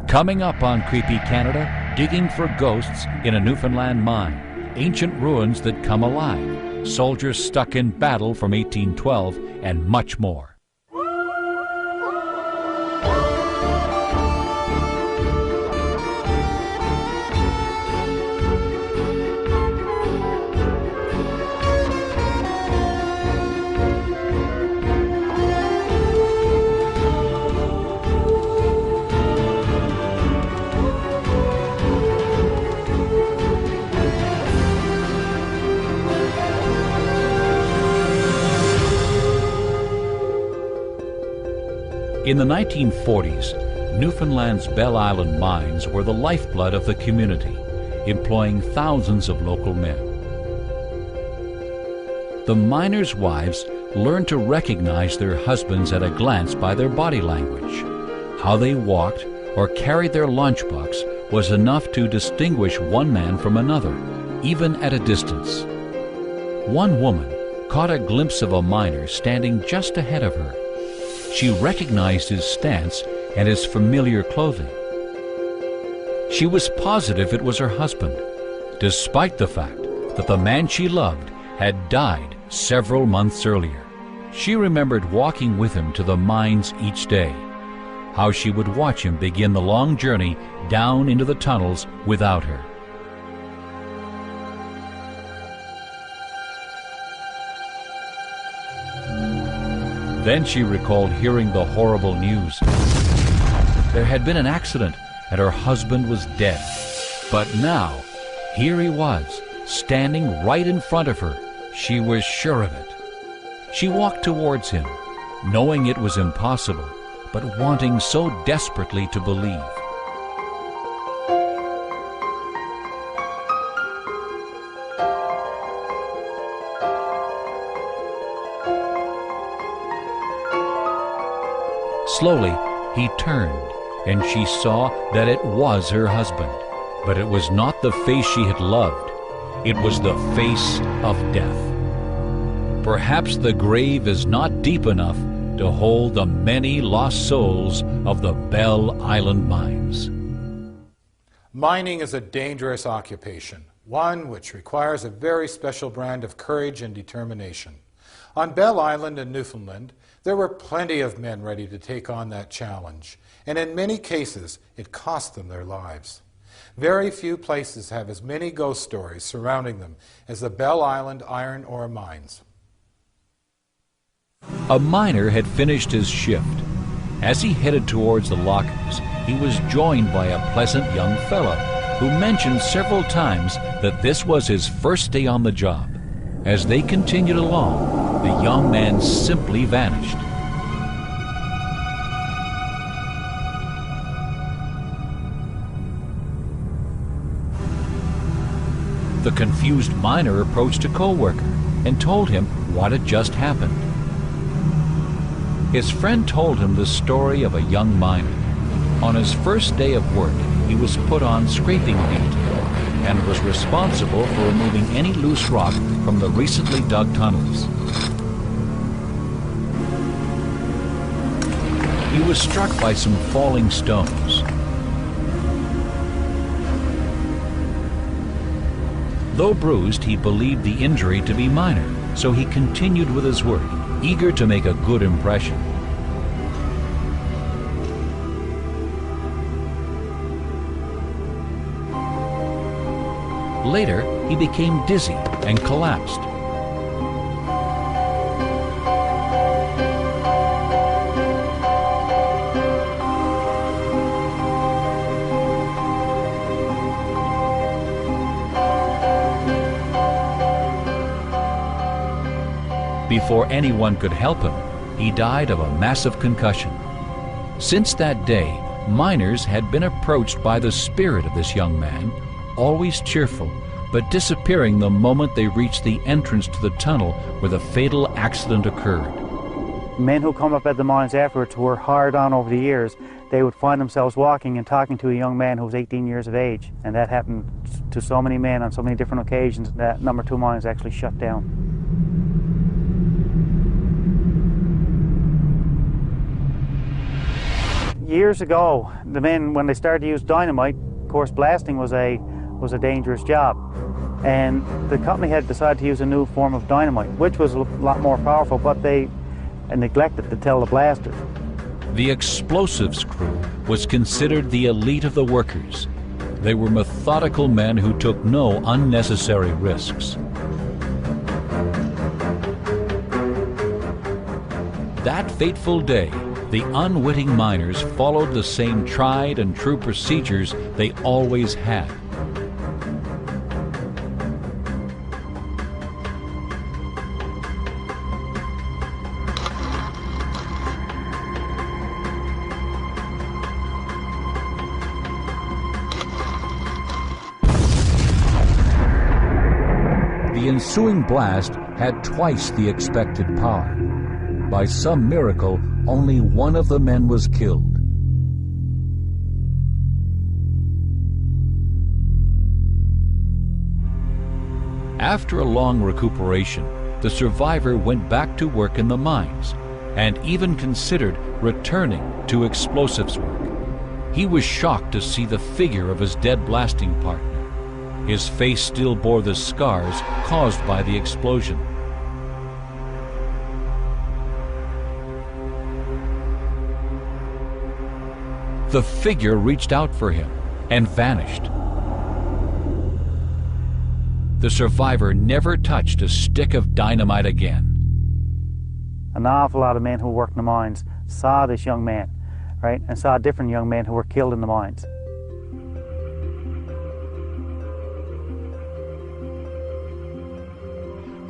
Coming up on Creepy Canada, digging for ghosts in a Newfoundland mine, ancient ruins that come alive, soldiers stuck in battle from 1812, and much more. In the 1940s, Newfoundland's Bell Island mines were the lifeblood of the community, employing thousands of local men. The miners' wives learned to recognize their husbands at a glance by their body language. How they walked or carried their lunchbox was enough to distinguish one man from another, even at a distance. One woman caught a glimpse of a miner standing just ahead of her. She recognized his stance and his familiar clothing. She was positive it was her husband, despite the fact that the man she loved had died several months earlier. She remembered walking with him to the mines each day, how she would watch him begin the long journey down into the tunnels without her. Then she recalled hearing the horrible news. There had been an accident and her husband was dead. But now, here he was, standing right in front of her. She was sure of it. She walked towards him, knowing it was impossible, but wanting so desperately to believe. Slowly, he turned, and she saw that it was her husband. But it was not the face she had loved. It was the face of death. Perhaps the grave is not deep enough to hold the many lost souls of the Bell Island mines. Mining is a dangerous occupation, one which requires a very special brand of courage and determination. On Bell Island in Newfoundland, there were plenty of men ready to take on that challenge, and in many cases, it cost them their lives. Very few places have as many ghost stories surrounding them as the Bell Island iron ore mines. A miner had finished his shift. As he headed towards the lockers, he was joined by a pleasant young fellow who mentioned several times that this was his first day on the job. As they continued along, the young man simply vanished. The confused miner approached a co-worker and told him what had just happened. His friend told him the story of a young miner. On his first day of work, he was put on scraping duty and was responsible for removing any loose rock from the recently dug tunnels. He was struck by some falling stones. Though bruised, he believed the injury to be minor, so he continued with his work, eager to make a good impression. Later, he became dizzy and collapsed. Before anyone could help him, he died of a massive concussion. Since that day, miners had been approached by the spirit of this young man, always cheerful, but disappearing the moment they reached the entrance to the tunnel where the fatal accident occurred. Men who come up at the mines afterwards who were hired on over the years, they would find themselves walking and talking to a young man who was 18 years of age. And that happened to so many men on so many different occasions that number 2 mines actually shut down. Years ago, the men, when they started to use dynamite, of course, blasting was a dangerous job. And the company had decided to use a new form of dynamite, which was a lot more powerful, but they neglected to tell the blasters. The explosives crew was considered the elite of the workers. They were methodical men who took no unnecessary risks. That fateful day, the unwitting miners followed the same tried and true procedures they always had. The ensuing blast had twice the expected power. By some miracle, only one of the men was killed. After a long recuperation, the survivor went back to work in the mines and even considered returning to explosives work. He was shocked to see the figure of his dead blasting partner. His face still bore the scars caused by the explosion. The figure reached out for him and vanished. The survivor never touched a stick of dynamite again. An awful lot of men who worked in the mines saw this young man, right, and saw different young men who were killed in the mines.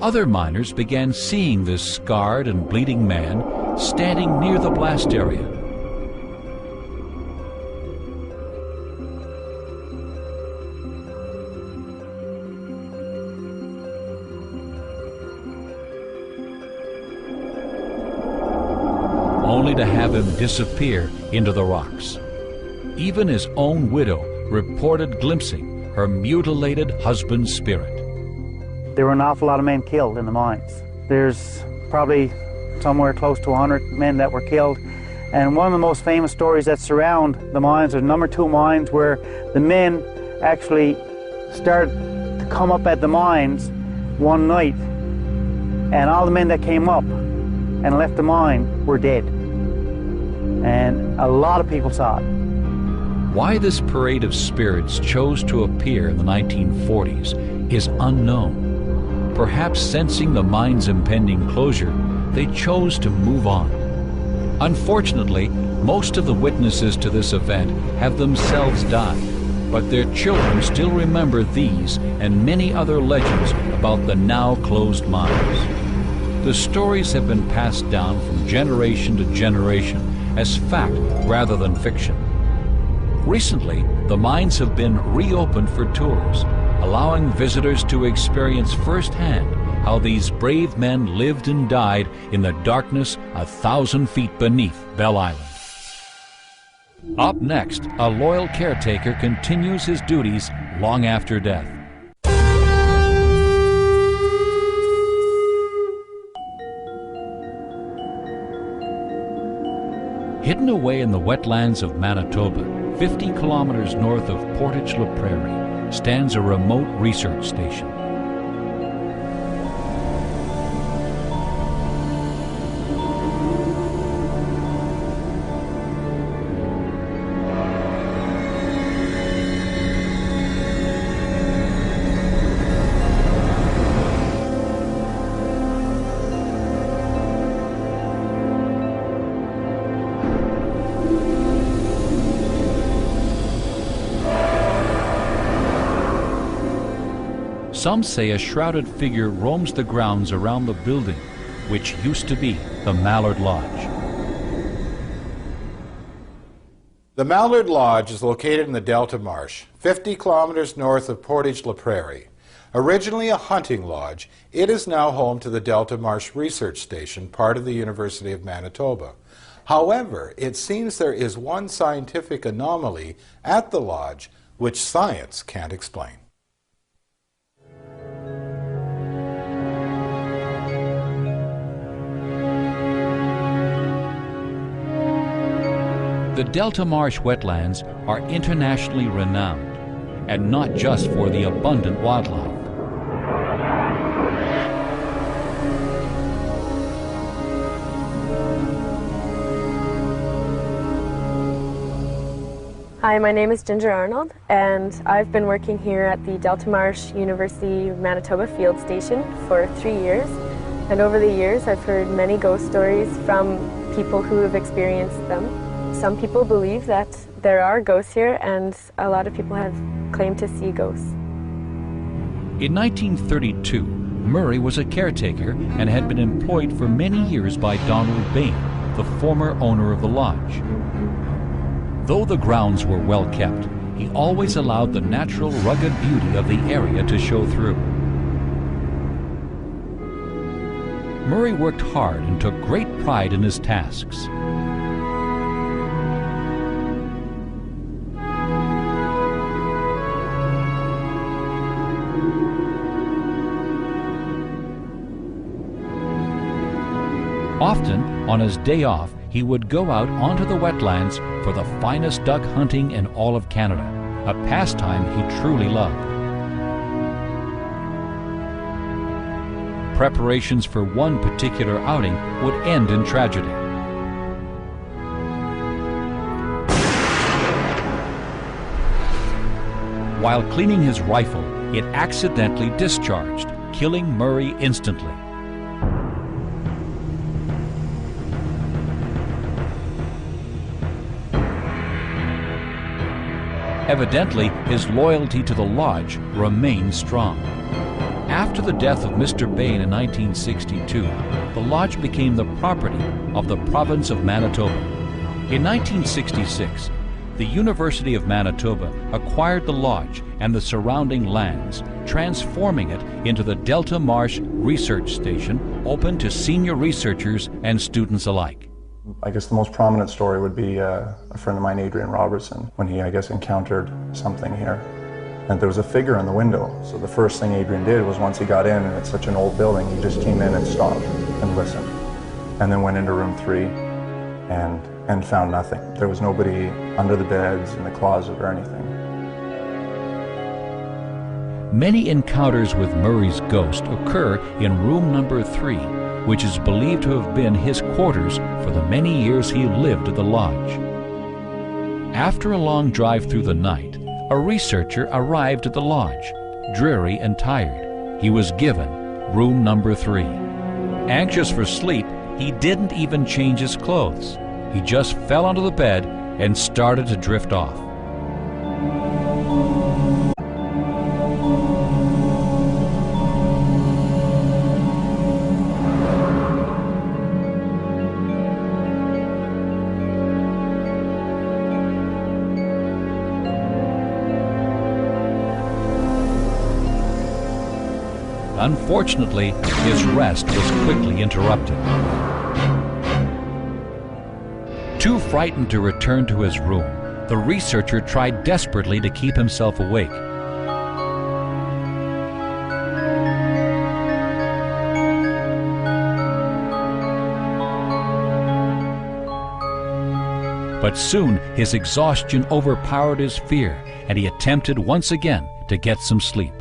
Other miners began seeing this scarred and bleeding man standing near the blast area. Only to have him disappear into the rocks. Even his own widow reported glimpsing her mutilated husband's spirit. There were an awful lot of men killed in the mines. There's probably somewhere close to 100 men that were killed. And one of the most famous stories that surround the mines are number 2 mines, where the men actually started to come up at the mines one night, and all the men that came up and left the mine were dead. And a lot of people saw it. Why this parade of spirits chose to appear in the 1940s is unknown. Perhaps sensing the mine's impending closure, they chose to move on. Unfortunately, most of the witnesses to this event have themselves died, but their children still remember these and many other legends about the now closed mines. The stories have been passed down from generation to generation as fact rather than fiction. Recently, the mines have been reopened for tours, allowing visitors to experience firsthand how these brave men lived and died in the darkness 1,000 feet beneath Bell Island. Up next, a loyal caretaker continues his duties long after death. Hidden away in the wetlands of Manitoba, 50 kilometers north of Portage-la-Prairie, stands a remote research station. Some say a shrouded figure roams the grounds around the building, which used to be the Mallard Lodge. The Mallard Lodge is located in the Delta Marsh, 50 kilometers north of Portage-la-Prairie. Originally a hunting lodge, it is now home to the Delta Marsh Research Station, part of the University of Manitoba. However, it seems there is one scientific anomaly at the lodge which science can't explain. The Delta Marsh wetlands are internationally renowned, and not just for the abundant wildlife. Hi, my name is Ginger Arnold, and I've been working here at the Delta Marsh University Manitoba Field Station for 3 years. And over the years, I've heard many ghost stories from people who have experienced them. Some people believe that there are ghosts here, and a lot of people have claimed to see ghosts. In 1932, Murray was a caretaker and had been employed for many years by Donald Bain, the former owner of the lodge. Though the grounds were well kept, he always allowed the natural rugged beauty of the area to show through. Murray worked hard and took great pride in his tasks. Often, on his day off, he would go out onto the wetlands for the finest duck hunting in all of Canada, a pastime he truly loved. Preparations for one particular outing would end in tragedy. While cleaning his rifle, it accidentally discharged, killing Murray instantly. Evidently, his loyalty to the lodge remained strong. After the death of Mr. Bain in 1962, the lodge became the property of the province of Manitoba. In 1966, the University of Manitoba acquired the lodge and the surrounding lands, transforming it into the Delta Marsh Research Station, open to senior researchers and students alike. I guess the most prominent story would be a friend of mine, Adrian Robertson, when he, encountered something here. And there was a figure in the window. So the first thing Adrian did was, once he got in, and it's such an old building, he just came in and stopped and listened. And then went into room 3 and found nothing. There was nobody under the beds, in the closet, or anything. Many encounters with Murray's ghost occur in room number 3, which is believed to have been his quarters for the many years he lived at the lodge. After a long drive through the night, a researcher arrived at the lodge, dreary and tired. He was given room number 3. Anxious for sleep, he didn't even change his clothes. He just fell onto the bed and started to drift off. Unfortunately, his rest was quickly interrupted. Too frightened to return to his room, the researcher tried desperately to keep himself awake. But soon his exhaustion overpowered his fear, and he attempted once again to get some sleep.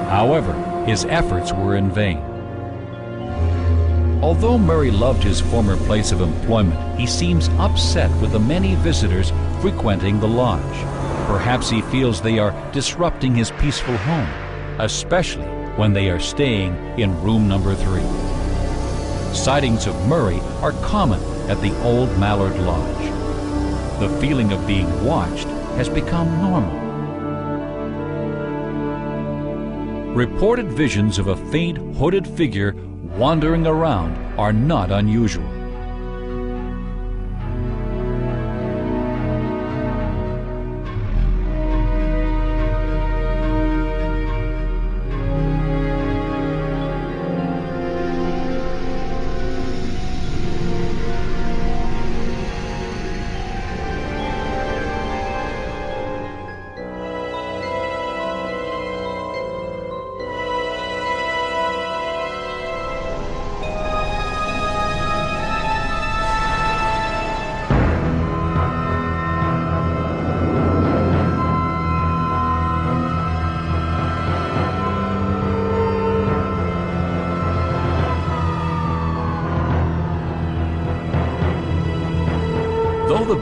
However, his efforts were in vain. Although Murray loved his former place of employment, he seems upset with the many visitors frequenting the lodge. Perhaps he feels they are disrupting his peaceful home, especially when they are staying in room number 3. Sightings of Murray are common at the old Mallard Lodge. The feeling of being watched has become normal. Reported visions of a faint, hooded figure wandering around are not unusual.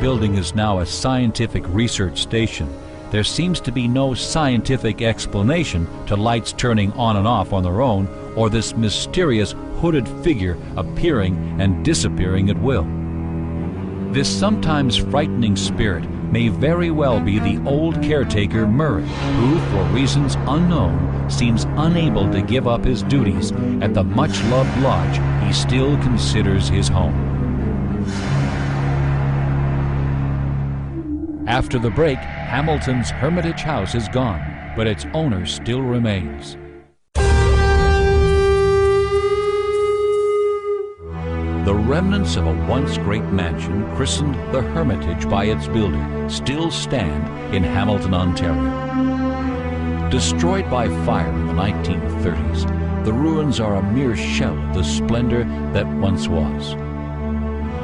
building is now a scientific research station, there seems to be no scientific explanation to lights turning on and off on their own, or this mysterious hooded figure appearing and disappearing at will. This sometimes frightening spirit may very well be the old caretaker Murray, who, for reasons unknown, seems unable to give up his duties at the much-loved lodge he still considers his home. After the break, Hamilton's Hermitage House is gone, but its owner still remains. The remnants of a once great mansion, christened the Hermitage by its builder, still stand in Hamilton, Ontario. Destroyed by fire in the 1930s, the ruins are a mere shell of the splendor that once was.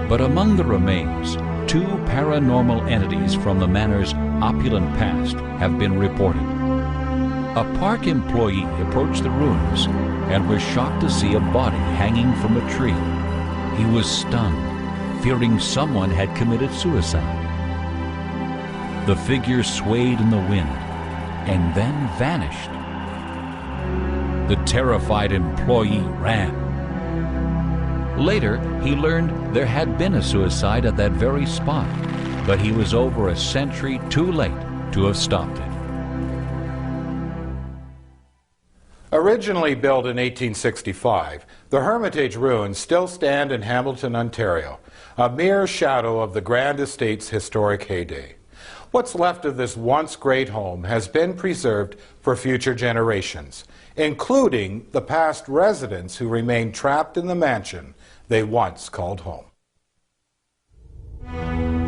But among the remains, two paranormal entities from the manor's opulent past have been reported. A park employee approached the ruins and was shocked to see a body hanging from a tree. He was stunned, fearing someone had committed suicide. The figure swayed in the wind and then vanished. The terrified employee ran. Later, he learned there had been a suicide at that very spot, but he was over a century too late to have stopped it. Originally built in 1865, the Hermitage ruins still stand in Hamilton, Ontario, a mere shadow of the Grand Estate's historic heyday. What's left of this once great home has been preserved for future generations, including the past residents who remain trapped in the mansion they once called home.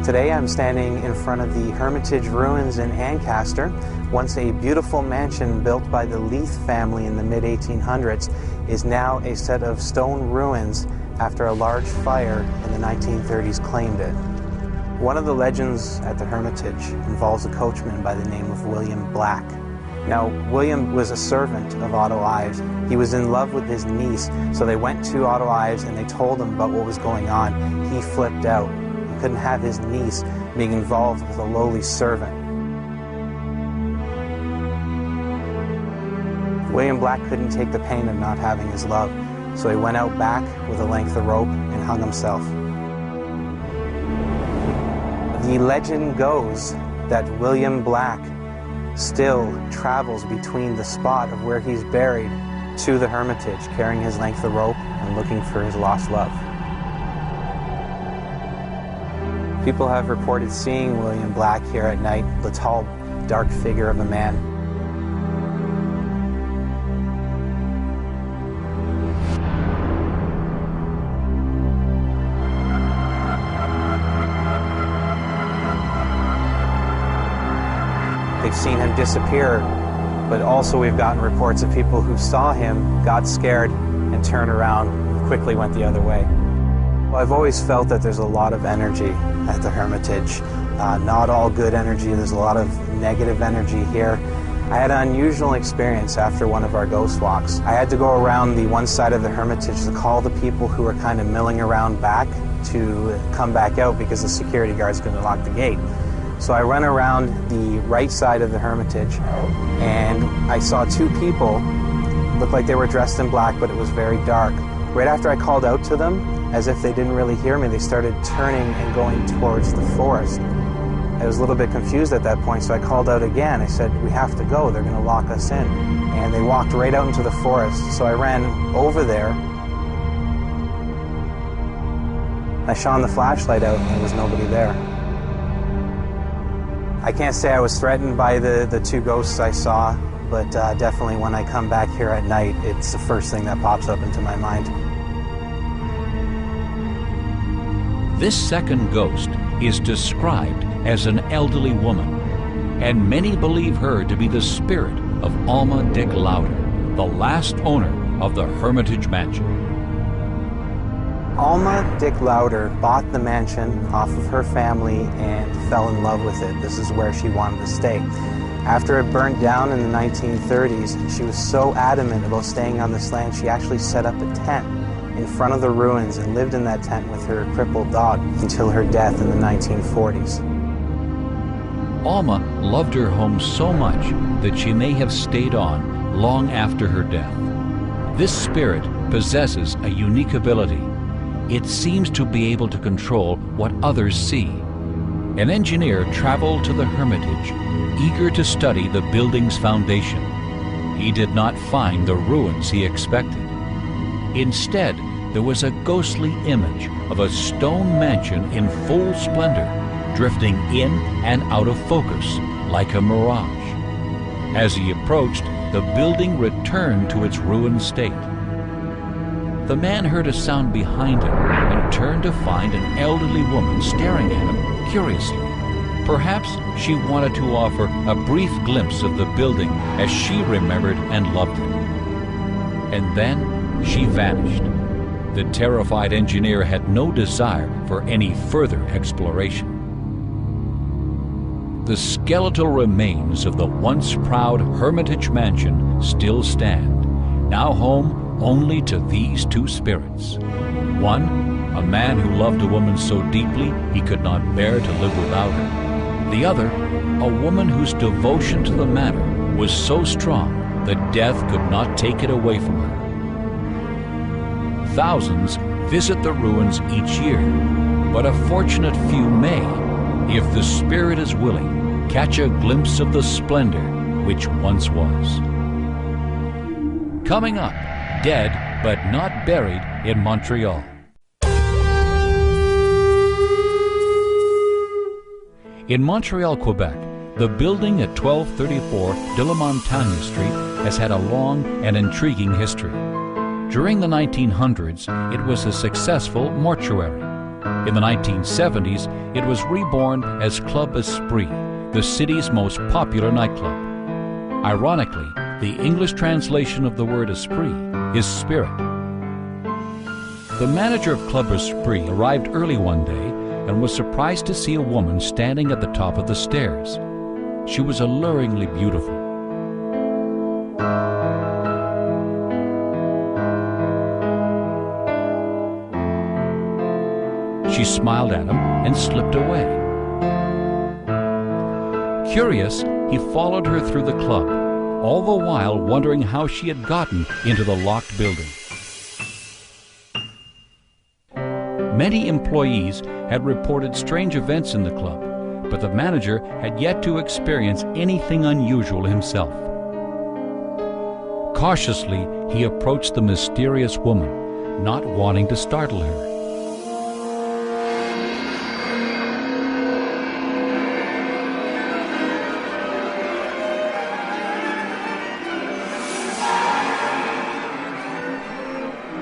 Today I'm standing in front of the Hermitage ruins in Ancaster. Once a beautiful mansion built by the Leith family in the mid-1800s is now a set of stone ruins after a large fire in the 1930s claimed it. One of the legends at the Hermitage involves a coachman by the name of William Black. Now, William was a servant of Otto Ives. He was in love with his niece, so they went to Otto Ives and they told him about what was going on. He flipped out. He couldn't have his niece being involved with a lowly servant. William Black couldn't take the pain of not having his love, so he went out back with a length of rope and hung himself. The legend goes that William Black still travels between the spot of where he's buried to the Hermitage, carrying his length of rope and looking for his lost love. People have reported seeing William Black here at night, the tall, dark figure of a man. They've seen him disappear, but also we've gotten reports of people who saw him, got scared, and turned around and quickly went the other way. Well, I've always felt that there's a lot of energy at the Hermitage. Not all good energy, there's a lot of negative energy here. I had an unusual experience after one of our ghost walks. I had to go around the one side of the Hermitage to call the people who were kind of milling around back to come back out because the security guards couldn't lock the gate. So I ran around the right side of the Hermitage and I saw two people, looked like they were dressed in black, but it was very dark. Right after I called out to them, as if they didn't really hear me, they started turning and going towards the forest. I was a little bit confused at that point, so I called out again. I said, "We have to go, they're going to lock us in." And they walked right out into the forest, so I ran over there. I shone the flashlight out and there was nobody there. I can't say I was threatened by the two ghosts I saw, but definitely when I come back here at night, it's the first thing that pops up into my mind. This second ghost is described as an elderly woman, and many believe her to be the spirit of Alma Dick Lowder, the last owner of the Hermitage Mansion. Alma Dick Lowder bought the mansion off of her family and fell in love with it. This is where she wanted to stay. After it burned down in the 1930s, she was so adamant about staying on this land, she actually set up a tent in front of the ruins and lived in that tent with her crippled dog until her death in the 1940s. Alma loved her home so much that she may have stayed on long after her death. This spirit possesses a unique ability. It seems to be able to control what others see. An engineer traveled to the hermitage, eager to study the building's foundation. He did not find the ruins he expected. Instead, there was a ghostly image of a stone mansion in full splendor, drifting in and out of focus like a mirage. As he approached, the building returned to its ruined state. The man heard a sound behind him and turned to find an elderly woman staring at him curiously. Perhaps she wanted to offer a brief glimpse of the building as she remembered and loved it. And then she vanished. The terrified engineer had no desire for any further exploration. The skeletal remains of the once proud Hermitage Mansion still stand, now home only to these two spirits. One, a man who loved a woman so deeply he could not bear to live without her. The other, a woman whose devotion to the manor was so strong that death could not take it away from her. Thousands visit the ruins each year, but a fortunate few may, if the spirit is willing, catch a glimpse of the splendor which once was. Coming up, dead but not buried in Montreal. In Montreal, Quebec, the building at 1234 de la Montagne Street has had a long and intriguing history. During the 1900s, it was a successful mortuary. In the 1970s, it was reborn as Club Esprit, the city's most popular nightclub. Ironically, the English translation of the word esprit is spirit. The manager of Club Esprit arrived early one day and was surprised to see a woman standing at the top of the stairs. She was alluringly beautiful. She smiled at him and slipped away. Curious, he followed her through the club, all the while wondering how she had gotten into the locked building. Many employees had reported strange events in the club, but the manager had yet to experience anything unusual himself. Cautiously, he approached the mysterious woman, not wanting to startle her.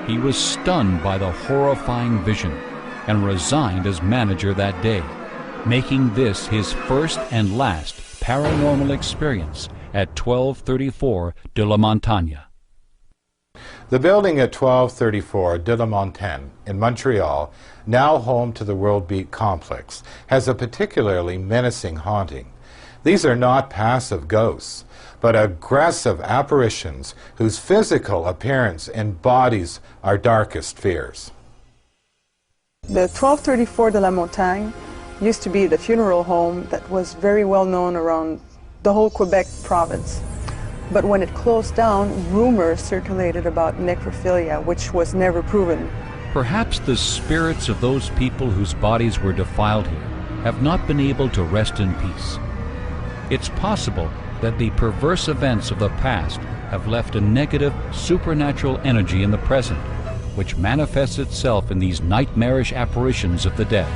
He was stunned by the horrifying vision and resigned as manager that day, making this his first and last paranormal experience at 1234 de la Montagne. The building at 1234 de la Montagne in Montreal, now home to the World Beat complex, has a particularly menacing haunting. These are not passive ghosts, but aggressive apparitions whose physical appearance embodies our darkest fears. The 1234 de la Montagne used to be the funeral home that was very well known around the whole Quebec province. But when it closed down, rumors circulated about necrophilia, which was never proven. Perhaps the spirits of those people whose bodies were defiled here have not been able to rest in peace. It's possible that the perverse events of the past have left a negative, supernatural energy in the present, which manifests itself in these nightmarish apparitions of the dead.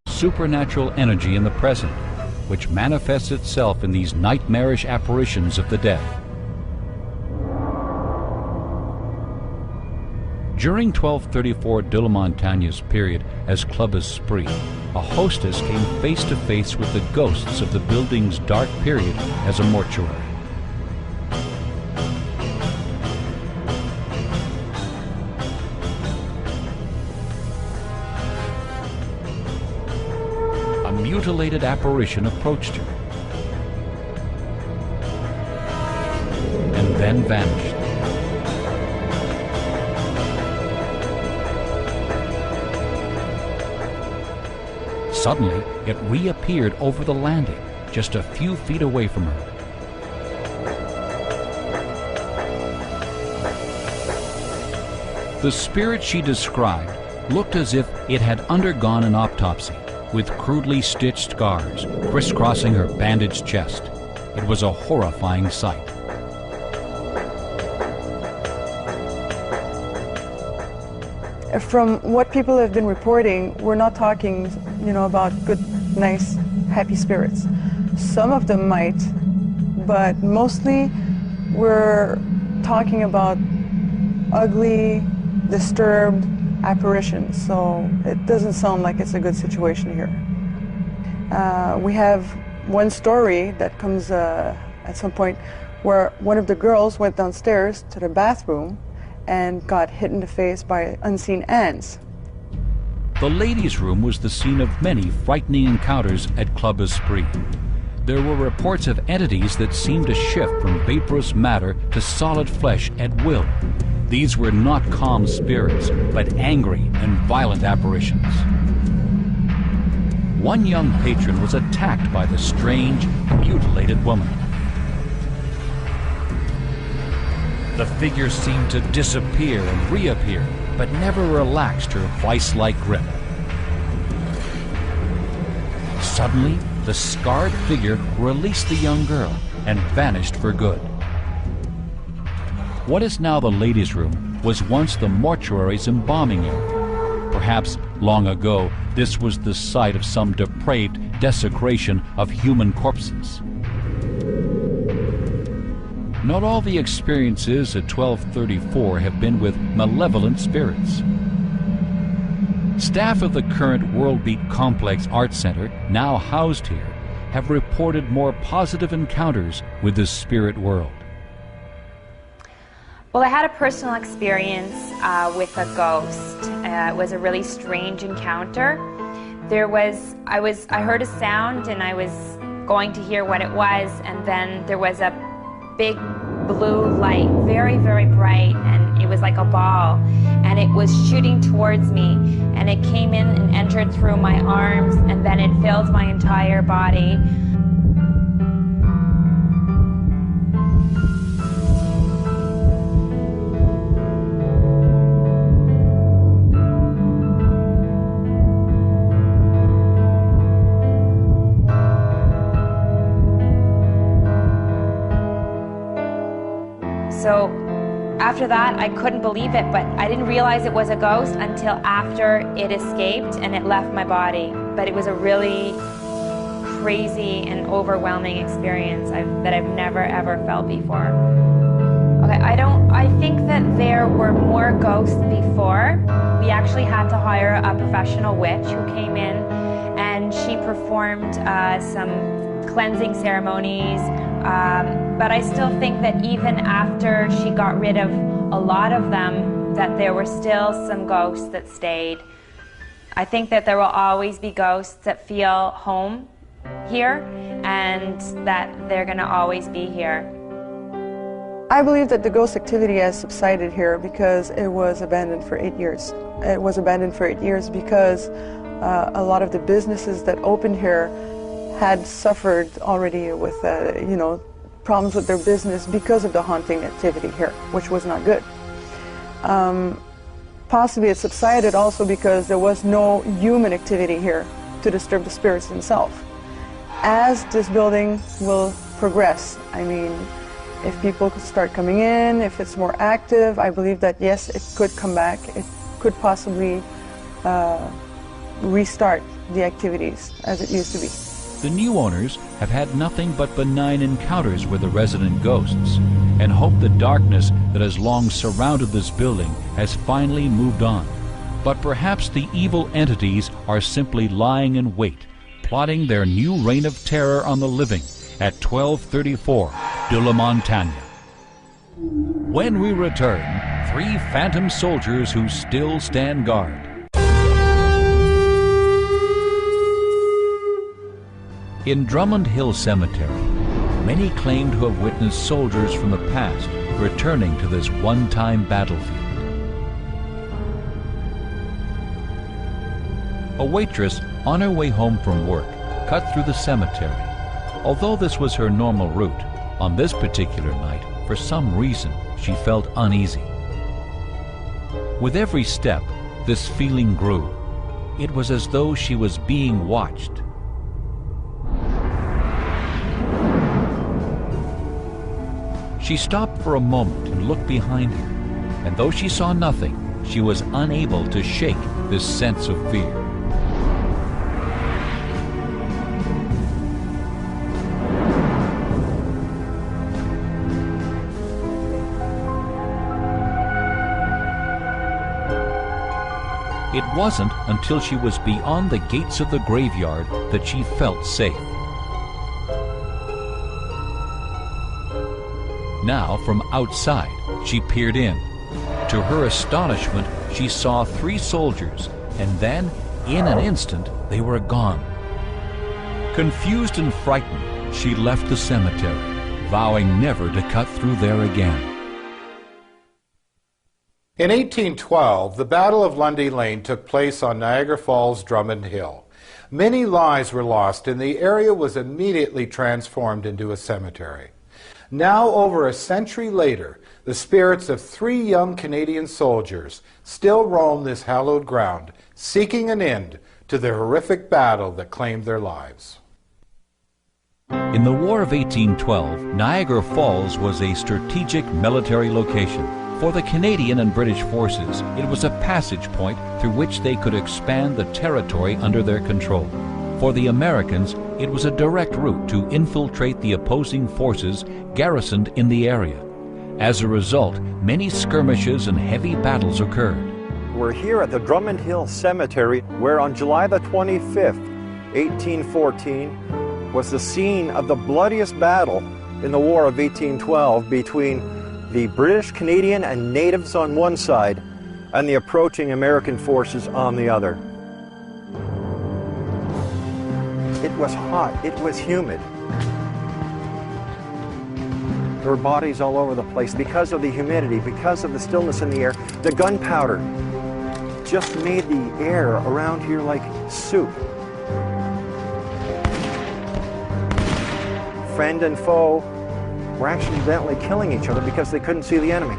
Supernatural energy in the present, which manifests itself in these nightmarish apparitions of the dead. During 1234 de la Montagne's period as Club Esprit, a hostess came face to face with the ghosts of the building's dark period as a mortuary. A mutilated apparition approached her and then vanished. Suddenly, it reappeared over the landing, just a few feet away from her. The spirit she described looked as if it had undergone an autopsy, with crudely stitched scars crisscrossing her bandaged chest. It was a horrifying sight. From what people have been reporting, we're not talking, about good, nice, happy spirits. Some of them might, but mostly we're talking about ugly, disturbed apparitions. So it doesn't sound like it's a good situation here. We have one story that comes at some point where one of the girls went downstairs to the bathroom and got hit in the face by unseen ants. The ladies' room was the scene of many frightening encounters at Club Esprit. There were reports of entities that seemed to shift from vaporous matter to solid flesh at will. These were not calm spirits, but angry and violent apparitions. One young patron was attacked by the strange, mutilated woman. The figure seemed to disappear and reappear, but never relaxed her vice-like grip. Suddenly, the scarred figure released the young girl and vanished for good. What is now the ladies' room was once the mortuary's embalming area. Perhaps long ago, this was the site of some depraved desecration of human corpses. Not all the experiences at 1234 have been with malevolent spirits. Staff of the current World Beat Complex Art Center, now housed here, have reported more positive encounters with the spirit world. Well, I had a personal experience with a ghost. It was a really strange encounter. I heard a sound and I was going to hear what it was, and then there was a big blue light, very, very bright, and it was like a ball, and it was shooting towards me, and it came in and entered through my arms, and then it filled my entire body. So after that, I couldn't believe it, but I didn't realize it was a ghost until after it escaped and it left my body. But it was a really crazy and overwhelming experience that I've never ever felt before. Okay, I think that there were more ghosts before. We actually had to hire a professional witch who came in, and she performed some cleansing ceremonies. But I still think that even after she got rid of a lot of them, that there were still some ghosts that stayed. I think that there will always be ghosts that feel home here, and that they're going to always be here. I believe that the ghost activity has subsided here because it was abandoned for 8 years. It was abandoned for 8 years because a lot of the businesses that opened here had suffered already with, problems with their business because of the haunting activity here, which was not good. Possibly it subsided also because there was no human activity here to disturb the spirits themselves. As this building will progress, if people could start coming in, if it's more active, I believe that yes, it could come back. It could possibly restart the activities as it used to be. The new owners have had nothing but benign encounters with the resident ghosts and hope the darkness that has long surrounded this building has finally moved on. But perhaps the evil entities are simply lying in wait, plotting their new reign of terror on the living at 1234 de la Montagne. When we return, 3 phantom soldiers who still stand guard. In Drummond Hill Cemetery, many claim to have witnessed soldiers from the past returning to this one-time battlefield. A waitress on her way home from work cut through the cemetery. Although this was her normal route, on this particular night, for some reason, she felt uneasy. With every step, this feeling grew. It was as though she was being watched. She stopped for a moment and looked behind her, and though she saw nothing, she was unable to shake this sense of fear. It wasn't until she was beyond the gates of the graveyard that she felt safe. Now, from outside, she peered in. To her astonishment, she saw 3 soldiers, and then, in an instant, they were gone. Confused and frightened, she left the cemetery, vowing never to cut through there again. In 1812, the Battle of Lundy Lane took place on Niagara Falls, Drummond Hill. Many lives were lost, and the area was immediately transformed into a cemetery. Now, over a century later, the spirits of 3 young Canadian soldiers still roam this hallowed ground, seeking an end to the horrific battle that claimed their lives. In the War of 1812, Niagara Falls was a strategic military location. For the Canadian and British forces, it was a passage point through which they could expand the territory under their control. For the Americans, it was a direct route to infiltrate the opposing forces garrisoned in the area. As a result, many skirmishes and heavy battles occurred. We're here at the Drummond Hill Cemetery, where on July the 25th, 1814, was the scene of the bloodiest battle in the War of 1812 between the British, Canadian, and natives on one side, and the approaching American forces on the other. It was hot, it was humid. There were bodies all over the place because of the humidity, because of the stillness in the air. The gunpowder just made the air around here like soup. Friend and foe were accidentally killing each other because they couldn't see the enemy.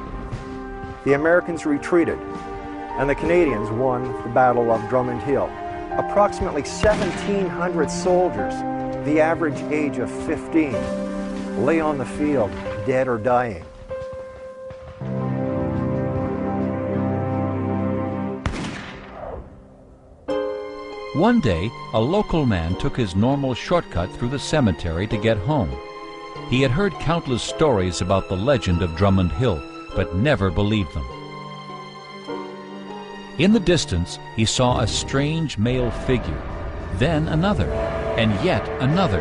The Americans retreated, and the Canadians won the Battle of Drummond Hill. Approximately 1,700 soldiers, the average age of 15, lay on the field, dead or dying. One day, a local man took his normal shortcut through the cemetery to get home. He had heard countless stories about the legend of Drummond Hill, but never believed them. In the distance, he saw a strange male figure, then another, and yet another.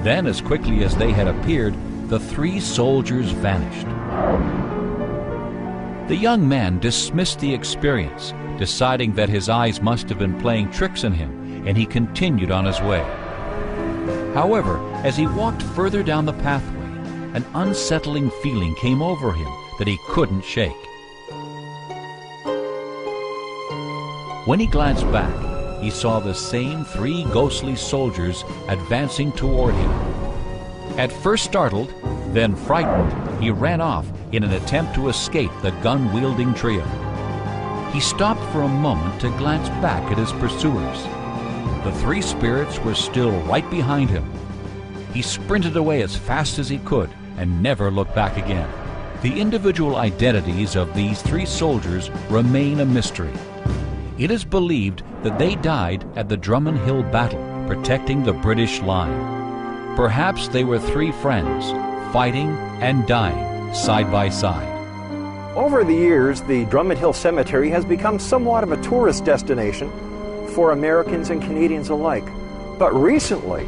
Then, as quickly as they had appeared, the 3 soldiers vanished. The young man dismissed the experience, deciding that his eyes must have been playing tricks on him, and he continued on his way. However, as he walked further down the pathway, an unsettling feeling came over him that he couldn't shake. When he glanced back, he saw the same 3 ghostly soldiers advancing toward him. At first startled, then frightened, he ran off in an attempt to escape the gun-wielding trio. He stopped for a moment to glance back at his pursuers. The 3 spirits were still right behind him. He sprinted away as fast as he could and never looked back again. The individual identities of these 3 soldiers remain a mystery. It is believed that they died at the Drummond Hill battle, protecting the British line. Perhaps they were 3 friends, fighting and dying side by side. Over the years, the Drummond Hill Cemetery has become somewhat of a tourist destination for Americans and Canadians alike. But recently,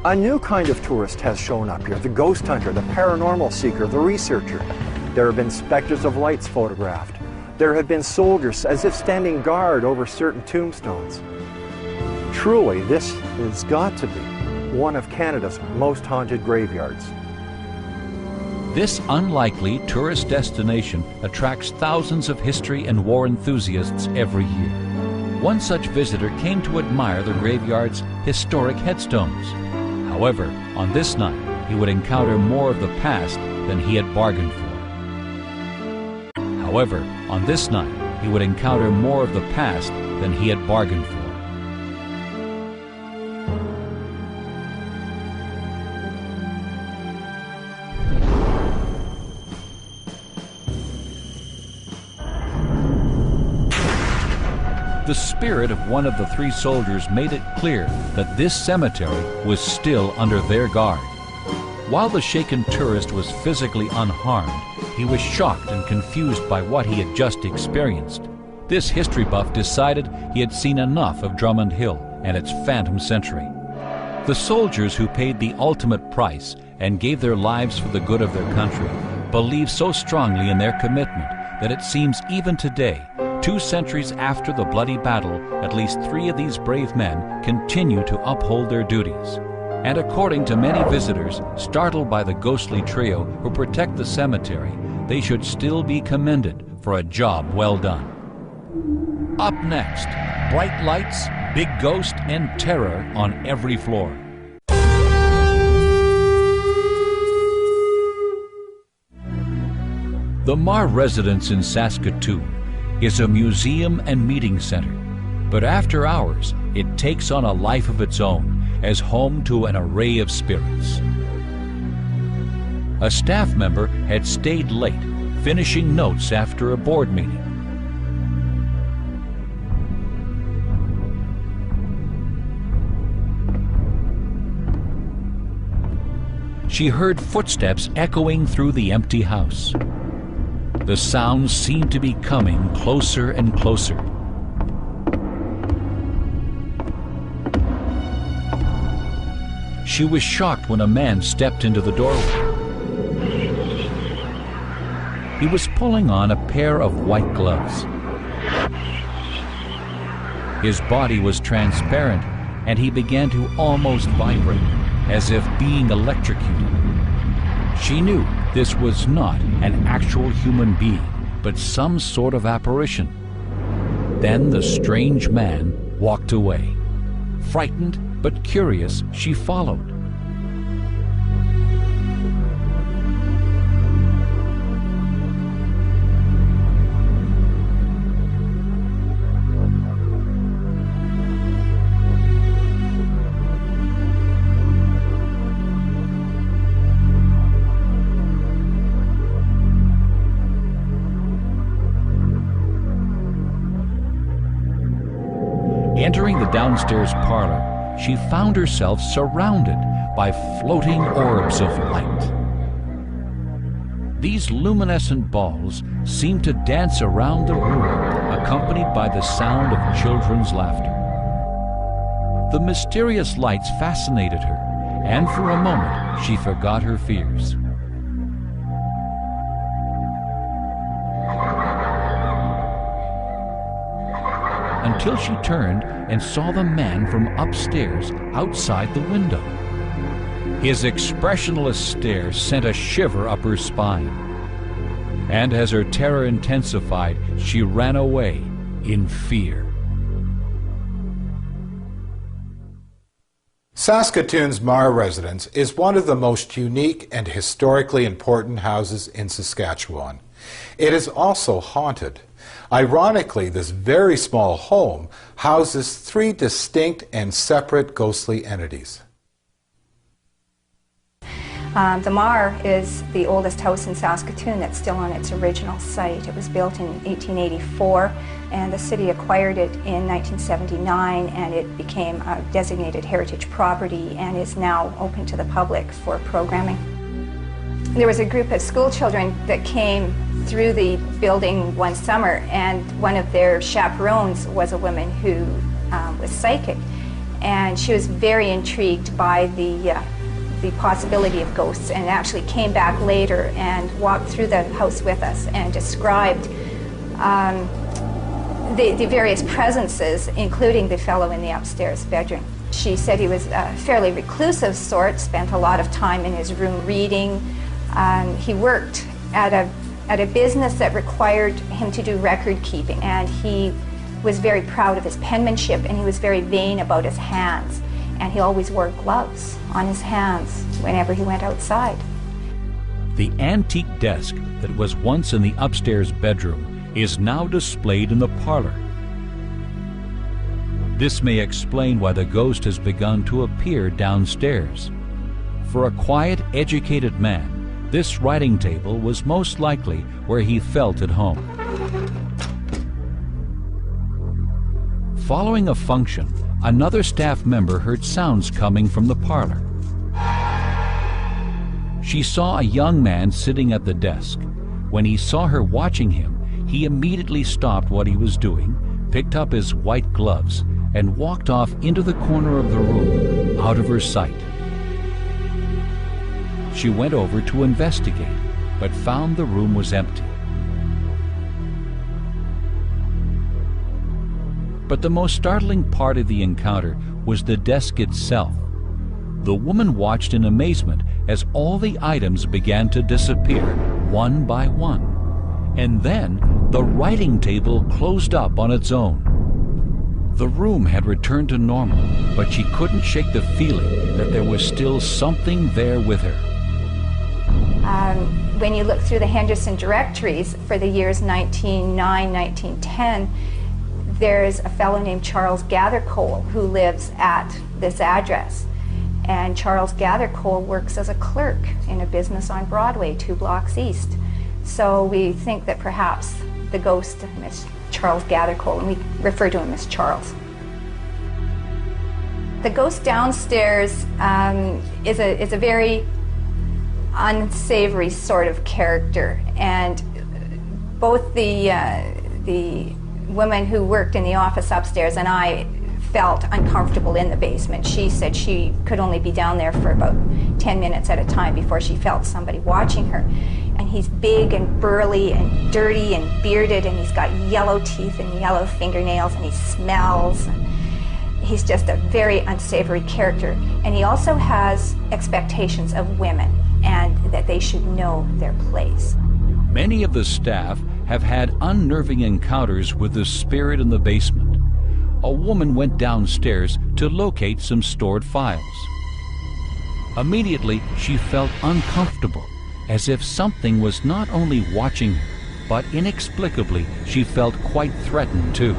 a new kind of tourist has shown up here, the ghost hunter, the paranormal seeker, the researcher. There have been specters of lights photographed. There have been soldiers as if standing guard over certain tombstones. Truly, this has got to be one of Canada's most haunted graveyards. This unlikely tourist destination attracts thousands of history and war enthusiasts every year. One such visitor came to admire the graveyard's historic headstones. However, on this night, he would encounter more of the past than he had bargained for. However, on this night, he would encounter more of the past than he had bargained for. The spirit of one of the three soldiers made it clear that this cemetery was still under their guard. While the shaken tourist was physically unharmed, he was shocked and confused by what he had just experienced. This history buff decided he had seen enough of Drummond Hill and its phantom century. The soldiers who paid the ultimate price and gave their lives for the good of their country believed so strongly in their commitment that it seems even today, 2 centuries after the bloody battle, at least 3 of these brave men continue to uphold their duties. And according to many visitors, startled by the ghostly trio who protect the cemetery, they should still be commended for a job well done. Up next, bright lights, big ghost, and terror on every floor. The Marr residence in Saskatoon is a museum and meeting center, but after hours, it takes on a life of its own as home to an array of spirits. A staff member had stayed late, finishing notes after a board meeting. She heard footsteps echoing through the empty house. The sounds seemed to be coming closer and closer. She was shocked when a man stepped into the doorway. He was pulling on a pair of white gloves. His body was transparent, and he began to almost vibrate, as if being electrocuted. She knew this was not an actual human being, but some sort of apparition. Then the strange man walked away. Frightened but curious, she followed. Entering the downstairs parlor, she found herself surrounded by floating orbs of light. These luminescent balls seemed to dance around the room, accompanied by the sound of children's laughter. The mysterious lights fascinated her, and for a moment she forgot her fears. Until she turned and saw the man from upstairs outside the window. His expressionless stare sent a shiver up her spine. And as her terror intensified, she ran away in fear. Saskatoon's Marr residence is one of the most unique and historically important houses in Saskatchewan. It is also haunted. Ironically, this very small home houses 3 distinct and separate ghostly entities. The Marr is the oldest house in Saskatoon that's still on its original site. It was built in 1884, and the city acquired it in 1979, and it became a designated heritage property and is now open to the public for programming. There was a group of school children that came through the building one summer, and one of their chaperones was a woman who was psychic, and she was very intrigued by the possibility of ghosts, and actually came back later and walked through the house with us and described the various presences, including the fellow in the upstairs bedroom. She said he was a fairly reclusive sort, spent a lot of time in his room reading, He worked at a business that required him to do record keeping, and he was very proud of his penmanship, and he was very vain about his hands, and he always wore gloves on his hands whenever he went outside. The antique desk that was once in the upstairs bedroom is now displayed in the parlor. This may explain why the ghost has begun to appear downstairs. For a quiet, educated man, this writing table was most likely where he felt at home. Following a function, another staff member heard sounds coming from the parlor. She saw a young man sitting at the desk. When he saw her watching him, he immediately stopped what he was doing, picked up his white gloves, and walked off into the corner of the room, out of her sight. She went over to investigate, but found the room was empty. But the most startling part of the encounter was the desk itself. The woman watched in amazement as all the items began to disappear, one by one. And then the writing table closed up on its own. The room had returned to normal, but she couldn't shake the feeling that there was still something there with her. When you look through the Henderson directories for the years 1909, 1910, there's a fellow named Charles Gathercole who lives at this address. And Charles Gathercole works as a clerk in a business on Broadway, 2 blocks east. So we think that perhaps the ghost of Miss Charles Gathercole, and we refer to him as Charles. The ghost downstairs is a very unsavory sort of character, and both the woman who worked in the office upstairs and I felt uncomfortable in the basement. She said she could only be down there for about 10 minutes at a time before she felt somebody watching her. And he's big and burly and dirty and bearded, and he's got yellow teeth and yellow fingernails, and he smells. He's just a very unsavory character. And he also has expectations of women and that they should know their place. Many of the staff have had unnerving encounters with the spirit in the basement. A woman went downstairs to locate some stored files. Immediately, she felt uncomfortable, as if something was not only watching her, but inexplicably, she felt quite threatened too.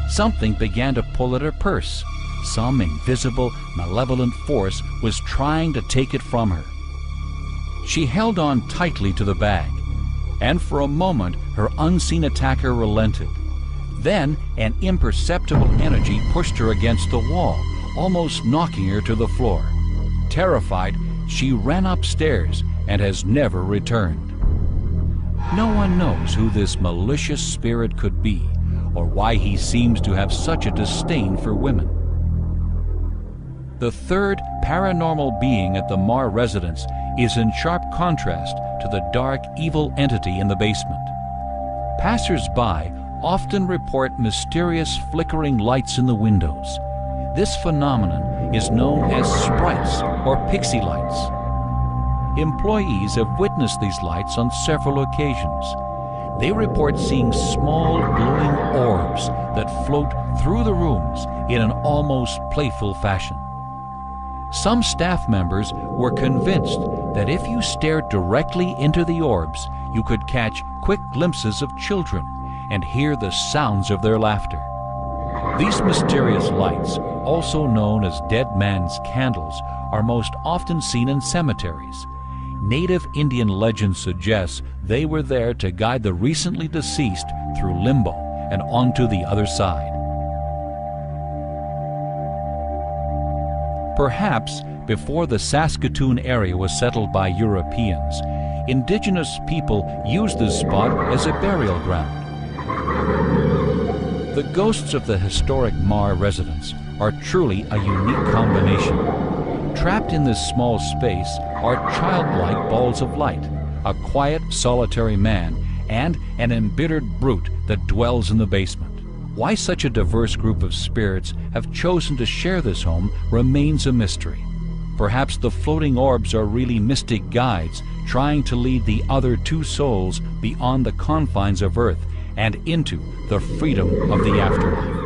Something began to pull at her purse. Some invisible, malevolent force was trying to take it from her. She held on tightly to the bag, and for a moment her unseen attacker relented. Then an imperceptible energy pushed her against the wall, almost knocking her to the floor. Terrified, she ran upstairs and has never returned. No one knows who this malicious spirit could be, or why he seems to have such a disdain for women. The third paranormal being at the Marr residence is in sharp contrast to the dark, evil entity in the basement. Passers-by often report mysterious flickering lights in the windows. This phenomenon is known as sprites or pixie lights. Employees have witnessed these lights on several occasions. They report seeing small glowing orbs that float through the rooms in an almost playful fashion. Some staff members were convinced that if you stared directly into the orbs, you could catch quick glimpses of children and hear the sounds of their laughter. These mysterious lights, also known as dead man's candles, are most often seen in cemeteries. Native Indian legend suggests they were there to guide the recently deceased through limbo and onto the other side. Perhaps before the Saskatoon area was settled by Europeans, indigenous people used this spot as a burial ground. The ghosts of the historic Marr residence are truly a unique combination. Trapped in this small space are childlike balls of light, a quiet, solitary man, and an embittered brute that dwells in the basement. Why such a diverse group of spirits have chosen to share this home remains a mystery. Perhaps the floating orbs are really mystic guides trying to lead the other two souls beyond the confines of Earth and into the freedom of the afterlife.